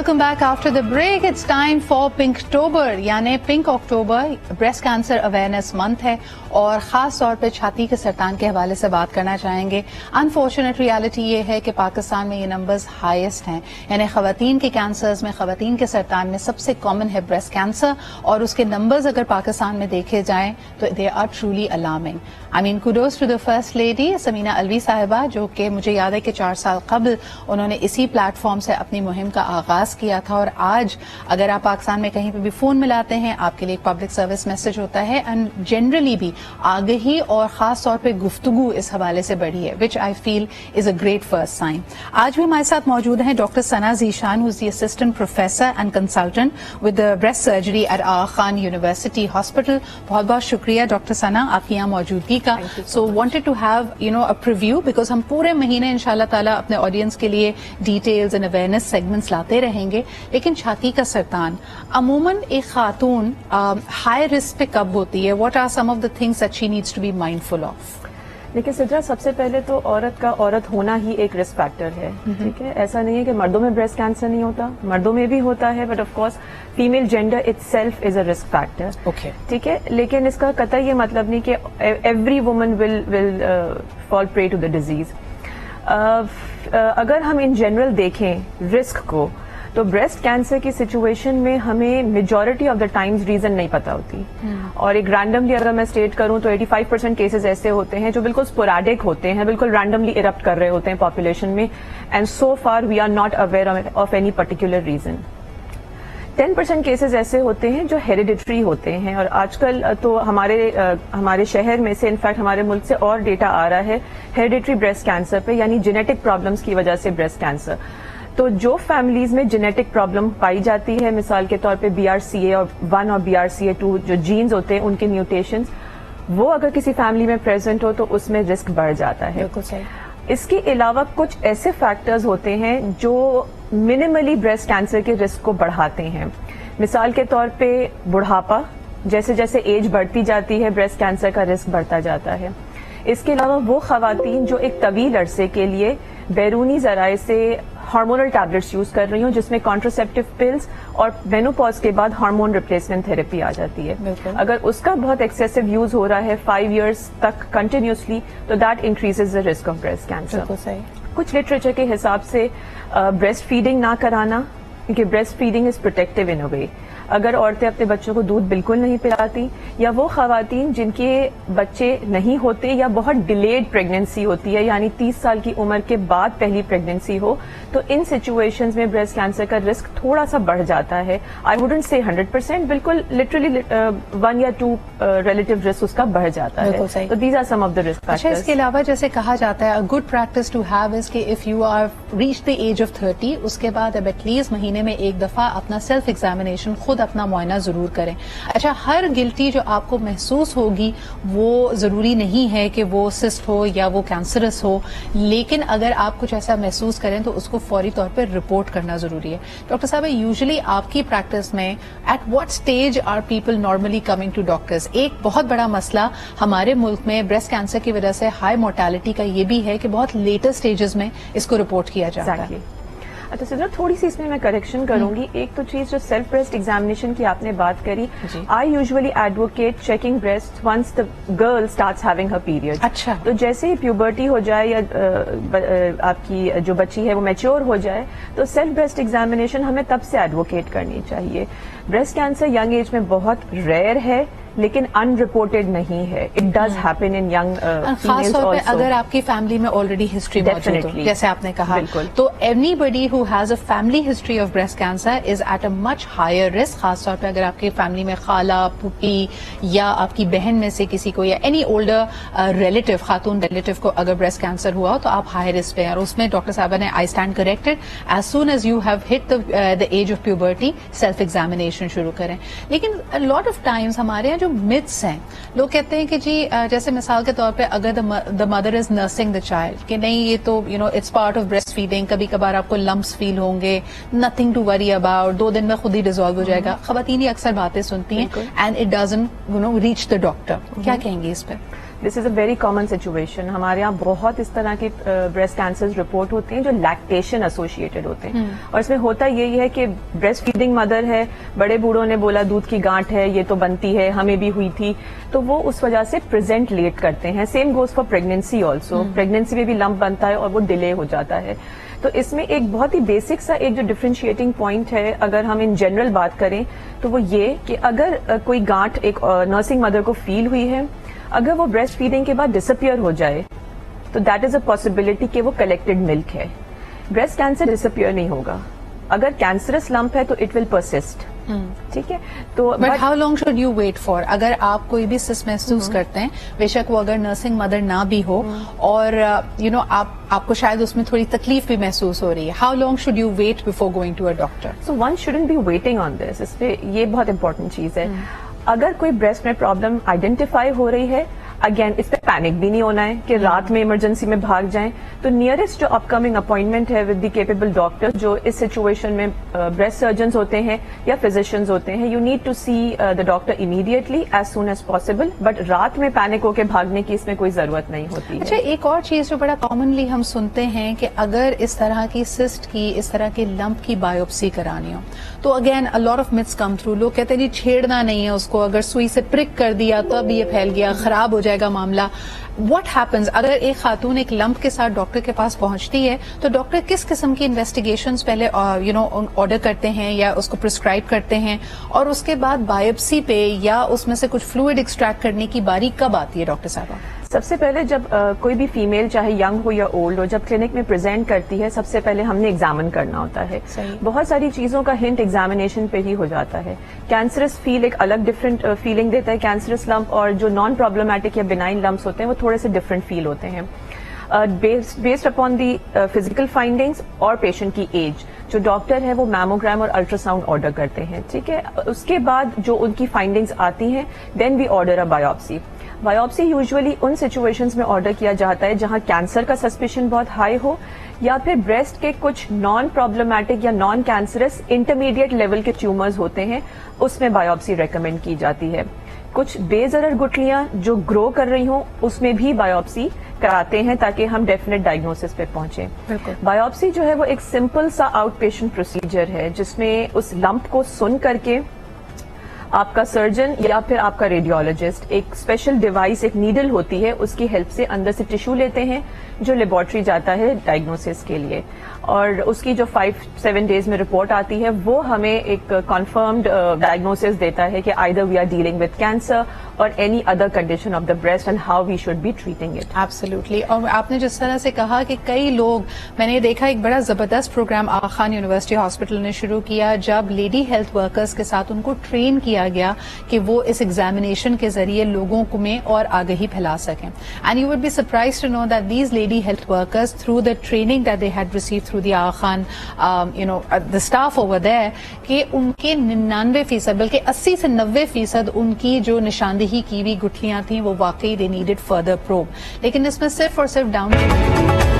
Welcome back after the break. It's time for Pinktober, यानी pink अक्टूबर breast cancer awareness month है और खास तौर पे छाती के सरतान के हवाले से बात करना चाहेंगे. अनफॉर्चुनेट रियलिटी ये है कि पाकिस्तान में ये नंबर्स हाईएस्ट हैं, यानी खवातीन के कैंसर्स में, खवातीन के सरतान में सबसे कॉमन है ब्रेस्ट कैंसर और उसके नंबर्स अगर पाकिस्तान में देखे जाएं तो they are truly alarming. I mean kudos to the first lady Samina Alvi साहिबा, जो कि मुझे याद है कि 4 साल कबल उन्होंने इसी प्लेटफॉर्म से अपनी मुहिम का आगाज किया था और आज अगर आप पाकिस्तान में कहीं पे भी फोन मिलाते हैं आपके लिए एक पब्लिक सर्विस मैसेज होता है एंड जनरली भी आगही और खास तौर पे गुफ्तगू इस हवाले से बढ़ी है, which I feel is a great first sign. आज भी हमारे साथ मौजूद हैं doctor Sana Zeeshan, who is the assistant professor and consultant with the breast surgery at Aga Khan University Hospital. बहुत बहुत शुक्रिया डॉक्टर सना आपकी यहाँ मौजूदगी का. So wanted to have a preview because हम पूरे महीने इंशाल्लाह ताला अपने ऑडियंस के लिए डिटेल्स एंड अवेयरनेस सेगमेंट्स लाते रहेंगे. लेकिन छाती का सरतान अमूमन एक खातून हाई रिस्क पे कब होती है? What are some of the things that she needs to be mindful of? देखिए सिद्रा, सबसे पहले तो औरत होना ही एक रिस्क फैक्टर है. ठीक है, ऐसा नहीं है कि मर्दों में ब्रेस्ट कैंसर नहीं होता, मर्दों में भी होता है, but of course female gender itself is a risk factor. Okay, ठीक है, लेकिन इसका कतई ये मतलब नहीं कि every woman will fall prey to the disease. अगर हम इन जनरल देखें रिस्क को, तो ब्रेस्ट कैंसर की सिचुएशन में हमें majority of the times reason नहीं पता होती. और एक रैंडमली अगर मैं स्टेट करूं तो 85% केसेस ऐसे होते हैं जो बिल्कुल स्पोराडिक होते हैं, बिल्कुल रैंडमली इरप्ट कर रहे होते हैं पॉपुलेशन में, and so far we are not aware of any particular reason. 10% cases ऐसे होते हैं जो हेरिडिटरी होते हैं, और आजकल तो हमारे शहर में से, इनफैक्ट हमारे मुल्क से और डेटा आ रहा है हेरिडिटरी ब्रेस्ट कैंसर पे, यानी जेनेटिक प्रॉब्लम्स की वजह से ब्रेस्ट कैंसर. तो जो फैमिलीज में जेनेटिक प्रॉब्लम पाई जाती है, मिसाल के तौर पे BRCA1 और BRCA2 जो जीन्स होते हैं उनके म्यूटेशंस, वो अगर किसी फैमिली में प्रेजेंट हो तो उसमें रिस्क बढ़ जाता है. बिल्कुल सही. इसके अलावा कुछ ऐसे फैक्टर्स होते हैं जो मिनिमली ब्रेस्ट कैंसर के रिस्क को बढ़ाते हैं. मिसाल के तौर पे बुढ़ापा, जैसे जैसे एज बढ़ती जाती है ब्रेस्ट कैंसर का रिस्क बढ़ता जाता है. इसके अलावा वो खवातीन जो एक तवील अरसे के लिए बैरूनी जराए से हार्मोनल टैबलेट्स यूज कर रही हूँ, जिसमें कॉन्ट्रासेप्टिव पिल्स और मेनोपॉज के बाद हार्मोन रिप्लेसमेंट थेरेपी आ जाती है, अगर उसका बहुत एक्सेसिव यूज हो रहा है 5 years तक कंटिन्यूसली, तो that increases the risk of breast cancer. कुछ लिटरेचर के हिसाब से ब्रेस्ट फीडिंग ना कराना, क्योंकि breast feeding is protective in a way. अगर औरतें अपने बच्चों को दूध बिल्कुल नहीं पिलाती, या वो खवातीन जिनके बच्चे नहीं होते या बहुत डिलेड प्रेगनेंसी होती है, यानी 30 साल की उम्र के बाद पहली प्रेगनेंसी हो, तो इन सिचुएशंस में ब्रेस्ट कैंसर का रिस्क थोड़ा सा बढ़ जाता है. आई वुडंट से 100%, बिल्कुल लिटरली 1 या 2 रिलेटिव रिस्क उसका बढ़ जाता है. तो these are some of the risk factors. अच्छा, इसके अलावा जैसे कहा जाता है, a good practice to have is कि if you are reach the age of 30, उसके बाद अब एटलीस्ट महीने में एक दफा अपना सेल्फ एग्जामिनेशन, खुद अपना मुआयना जरूर करें. अच्छा, हर गिल्टी जो आपको महसूस होगी वो जरूरी नहीं है कि वो सिस्ट हो या वो कैंसरस हो, लेकिन अगर आप कुछ ऐसा महसूस करें तो उसको फौरी तौर पर रिपोर्ट करना जरूरी है. डॉक्टर साहब, यूजुअली आपकी प्रैक्टिस में at what stage are people normally coming to doctors? एक बहुत बड़ा मसला हमारे मुल्क में ब्रेस्ट कैंसर की वजह से हाई मोर्टेलिटी का ये भी है कि बहुत लेटर स्टेजेस में इसको रिपोर्ट किया जाता है. अच्छा सिद्रा, थोड़ी सी इसमें मैं करेक्शन करूंगी. एक तो चीज जो सेल्फ ब्रेस्ट एग्जामिनेशन की आपने बात करी, I usually advocate checking breast once the girl starts having her period. अच्छा, तो जैसे ही प्यूबर्टी हो जाए या आपकी जो बच्ची है वो मैच्योर हो जाए, तो सेल्फ ब्रेस्ट एग्जामिनेशन हमें तब से एडवोकेट करनी चाहिए. ब्रेस्ट कैंसर यंग एज में बहुत रेयर है, लेकिन अनरिपोर्टेड नहीं है. It does happen in young females also. अगर आपकी फैमिली में ऑलरेडी हिस्ट्री मौजूद हो, जैसे आपने कहा, तो anybody who has a family history of breast cancer is at a much higher risk. खासतौर पे अगर आपकी फैमिली में खाला, पुप्पी या आपकी बहन में से किसी को या एनी ओल्डर रिलेटिव, खातून रिलेटिव को अगर ब्रेस्ट कैंसर हुआ तो आप हाई रिस्क पे हैं. और उसमें डॉक्टर साहबा ने I stand corrected, as soon as you have hit the age of puberty self examination शुरू करें. लेकिन लॉट ऑफ टाइम्स हमारे यहाँ जो मिथ्स हैं, लोग कहते हैं कि जी जैसे मिसाल के तौर पे अगर the mother is nursing the child, कि नहीं ये तो it's part of breast feeding, कभी कभार आपको लम्प्स फील होंगे, नथिंग टू वरी अबाउट, 2 दिन में खुद ही डिजोल्व हो जाएगा. खवातीन ये अक्सर बातें सुनती हैं and it doesn't reach the doctor. क्या कहेंगे इस पर? دس از اے ویری کامن سچویشن. ہمارے یہاں بہت اس طرح کے بریسٹ کینسر رپورٹ ہوتے ہیں جو لیکٹیشن ایسوسیٹڈ ہوتے ہیں, اور اس میں ہوتا یہی ہے کہ بریسٹ فیڈنگ مدر ہے, بڑے بوڑھوں نے بولا دودھ کی گانٹھ ہے, یہ تو بنتی ہے, ہمیں بھی ہوئی تھی, تو وہ اس وجہ سے پریزنٹ لیٹ کرتے ہیں. Same goes for pregnancy also, pregnancy میں بھی لمپ بنتا ہے اور وہ ڈیلے ہو جاتا ہے. تو اس میں ایک بہت ہی بیسک سا ایک جو ڈفرینشیٹنگ پوائنٹ ہے اگر ہم ان جنرل بات کریں تو وہ یہ کہ اگر کوئی گانٹھ ایک نرسنگ مدر کو فیل ہوئی ہے, اگر وہ بریسٹ فیڈنگ کے بعد ڈسپیئر ہو جائے تو دیٹ از اے پاسبلٹی کہ وہ کلیکٹڈ ملک ہے. بریسٹ کینسر ڈسپیئر نہیں ہوگا. اگر کینسرس لمپ ہے تو اٹ ول پرسسٹ. ٹھیک ہے, تو but how long should you wait for? اگر آپ کوئی بھی سسٹ محسوس کرتے ہیں, بے شک وہ اگر نرسنگ مدر نہ بھی ہو اور آپ کو شاید اس میں تھوڑی تکلیف بھی محسوس ہو رہی ہے, how long should you wait before going to a doctor? So one shouldn't be waiting on this. اس پہ یہ بہت امپورٹنٹ چیز ہے. اگر کوئی بریسٹ میں پرابلم آئیڈینٹیفائی ہو رہی ہے, اگین اس پہ پینک بھی نہیں ہونا ہے کہ رات میں ایمرجنسی میں بھاگ جائیں. تو نیئرسٹ جو upcoming appointment with the دی کیپیبل ڈاکٹر جو اس سچویشن میں بریسٹ سرجنز ہوتے ہیں یا فزیشینز ہوتے ہیں, you need to see the doctor immediately as soon as possible. But رات میں پینک ہو کے بھاگنے کی اس میں کوئی ضرورت نہیں ہوتی. اچھا, ایک اور چیز جو بڑا کامنلی ہم سنتے ہیں کہ اگر اس طرح کی سسٹ کی, اس طرح کی لمپ کی بایوپسی کرانی ہو تو again a lot of myths come through. لوگ کہتے ہیں جی چھیڑنا نہیں ہے اس کو, اگر سوئی سے پرک کر دیا تب یہ پھیل گیا, خراب ہو جائے گا معاملہ. What happens اگر ایک خاتون ایک لمپ کے ساتھ ڈاکٹر کے پاس پہنچتی ہے تو ڈاکٹر کس قسم کی انویسٹیگیشنز پہلے آرڈر کرتے ہیں یا اس کو پرسکرائب کرتے ہیں, اور اس کے بعد بایوپسی پہ یا اس میں سے کچھ فلوئڈ ایکسٹریکٹ کرنے کی باری کب آتی ہے ڈاکٹر صاحبہ؟ سب سے پہلے جب کوئی بھی فیمیل چاہے ینگ ہو یا اولڈ ہو, جب کلینک میں پریزنٹ کرتی ہے سب سے پہلے ہم نے ایگزامن کرنا ہوتا ہے. بہت ساری چیزوں کا ہنٹ ایگزامینیشن پہ ہی ہو جاتا ہے. کینسرس فیل ایک الگ ڈفرینٹ فیلنگ دیتا ہے کینسرس لمپ, اور جو نان پرابلمٹک یا بینائن لمپس ہوتے ہیں وہ تھوڑے سے ڈفرینٹ فیل ہوتے ہیں based upon the physical findings اور پیشنٹ کی ایج. جو ڈاکٹر ہے وہ میموگرام اور الٹرا ساؤنڈ آرڈر کرتے ہیں. ٹھیک ہے, اس کے بعد جو ان کی فائنڈنگس آتی ہیں دین وی آرڈر اے بایوپسی. بایوپسی یوزلی ان سچویشنز میں آرڈر کیا جاتا ہے جہاں کینسر کا سسپیشن بہت ہائی ہو, یا پھر بریسٹ کے کچھ نان پرابلمٹک یا نان کینسرس انٹرمیڈیٹ لیول کے ٹیومرز ہوتے ہیں, اس میں بایوپسی ریکمینڈ کی جاتی ہے. کچھ بے ضرر گٹلیاں جو گرو کر رہی ہوں اس میں بھی بایوپسی کراتے ہیں تاکہ ہم ڈیفینیٹ ڈائگنوسس پہ پہنچیں. بایوپسی جو ہے وہ ایک سمپل سا آؤٹ پیشنٹ پروسیجر ہے جس میں اس لمپ کو سن کر کے آپ کا سرجن یا پھر آپ کا ریڈیولوجسٹ ایک اسپیشل ڈیوائس, ایک نیڈل ہوتی ہے, اس کی ہیلپ سے اندر سے ٹیشو لیتے ہیں جو لیبورٹری جاتا ہے ڈائگنوسس کے لیے, اور اس کی جو 5-7 ڈیز میں رپورٹ آتی ہے وہ ہمیں ایک کنفرمڈ ڈائگنوسس دیتا ہے کہ either we are dealing with cancer اور any other condition of the breast and how we should be treating it. Absolutely. اور آپ نے جس طرح سے کہا کہ کئی لوگ, میں نے دیکھا ایک بڑا زبردست پروگرام آغا خان یونیورسٹی ہاسپٹل نے شروع کیا جب لیڈی ہیلتھ ورکرز کے ساتھ ان کو ٹرین کیا گیا کہ وہ اس ایگزامینیشن کے ذریعے لوگوں کو میں اور آگہی پھیلا سکیں. And you would be surprised to know that these lady health workers through the training that they had receive through the Aga Khan the staff over there, کہ ان کے 99% بلکہ 80 سے 90% ان کی جو نشاندہی کی ہوئی گٹھلیاں تھیں وہ واقعی دے نیڈڈ فردر پروب. لیکن اس میں صرف اور صرف ڈاؤن